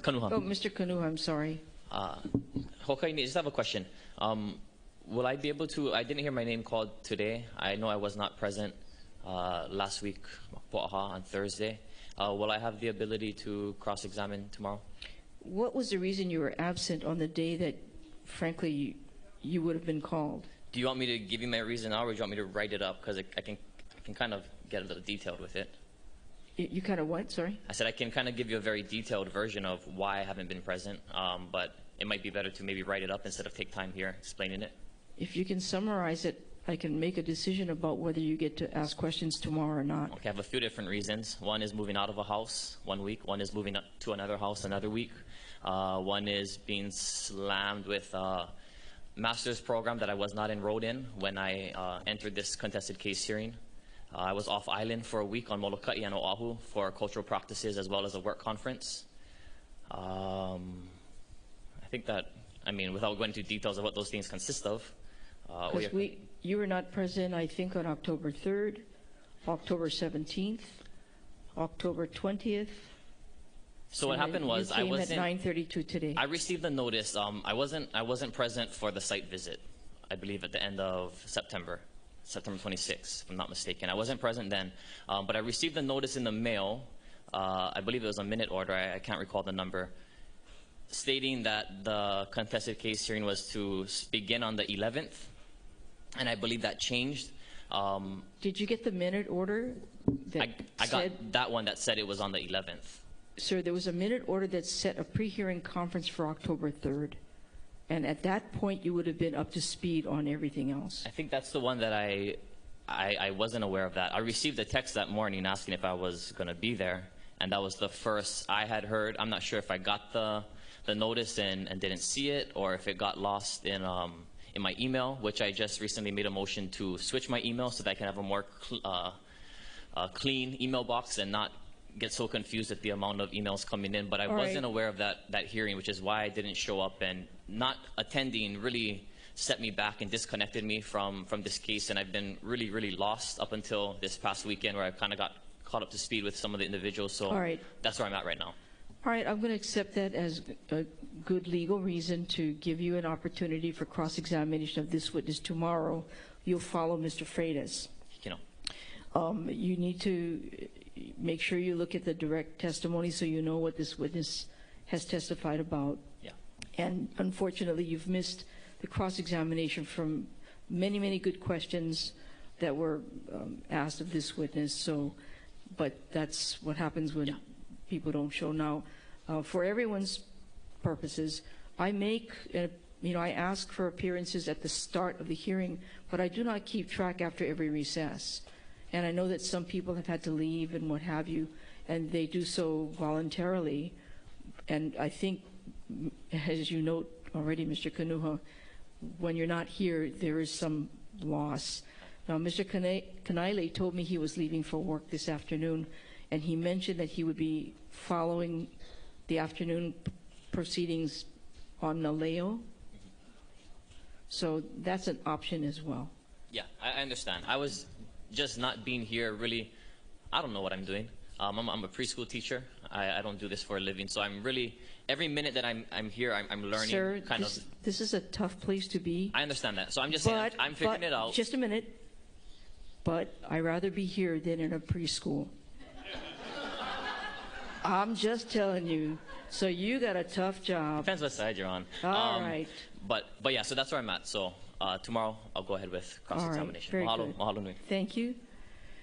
Kanuha. Oh, Mr. Kanuha, I'm sorry. Hokai, I just have a question. Will I be able to, I didn't hear my name called today. I know I was not present last week on Thursday. Will I have the ability to cross-examine tomorrow? What was the reason you were absent on the day that, frankly, you would have been called? Do you want me to give you my reason now, or do you want me to write it up? Because I can kind of get a little detailed with it. You kind of what? Sorry? I said I can kind of give you a very detailed version of why I haven't been present, but it might be better to maybe write it up instead of take time here explaining it. If you can summarize it, I can make a decision about whether you get to ask questions tomorrow or not. Okay, I have a few different reasons. One is moving out of a house 1 week. One is moving up to another house another week. One is being slammed with a master's program that I was not enrolled in when I entered this contested case hearing. I was off island for a week on Molokai and Oahu for cultural practices as well as a work conference. I think that, I mean, without going into details of what those things consist of. Because you were not present, I think, on October 3rd, October 17th, October 20th. So what happened was I wasn't at 9:32 today. I received the notice. I wasn't present for the site visit. I believe at the end of September 26th, if I'm not mistaken. I wasn't present then, but I received the notice in the mail. I believe it was a minute order. I can't recall the number, stating that the contested case hearing was to begin on the 11th, and I believe that changed. Did you get the minute order? I got that one that said it was on the 11th. Sir, there was a minute order that set a pre-hearing conference for October 3rd. And at that point, you would have been up to speed on everything else. I think that's the one that I wasn't aware of that. I received a text that morning asking if I was going to be there, and that was the first I had heard. I'm not sure if I got the notice and didn't see it, or if it got lost in my email, which I just recently made a motion to switch my email so that I can have a more clean email box and not get so confused at the amount of emails coming in. But I wasn't aware of that hearing, which is why I didn't show up, and not attending really set me back and disconnected me from this case. And I've been really, really lost up until this past weekend, where I kind of got caught up to speed with some of the individuals. So that's where I'm at right now. All right, I'm going to accept that as a good legal reason to give you an opportunity for cross-examination of this witness tomorrow. You'll follow Mr. Freitas. You know. You need to make sure you look at the direct testimony so you know what this witness has testified about. Yeah. And unfortunately, you've missed the cross-examination from many, many good questions that were asked of this witness. So, but that's what happens when people don't show. Now, for everyone's purposes, I make, I ask for appearances at the start of the hearing, but I do not keep track after every recess. And I know that some people have had to leave and what have you, and they do so voluntarily. And I think, as you note already, Mr. Kanuha, when you're not here, there is some loss. Now, Mr. Kanaile told me he was leaving for work this afternoon, and he mentioned that he would be following the afternoon proceedings on Naleo. So that's an option as well. Yeah, I understand. I was just not being here really, I don't know what I'm doing. I'm a preschool teacher. I don't do this for a living. So I'm really, every minute that I'm here, I'm learning. Sir, this is a tough place to be. I understand that. So I'm just saying, I'm figuring it out. Just a minute. But I'd rather be here than in a preschool. I'm just telling you. So you got a tough job. Depends what side you're on. All right. But yeah, so that's where I'm at. So tomorrow I'll go ahead with cross-examination. All right, very good. Mahalo nui. Thank you.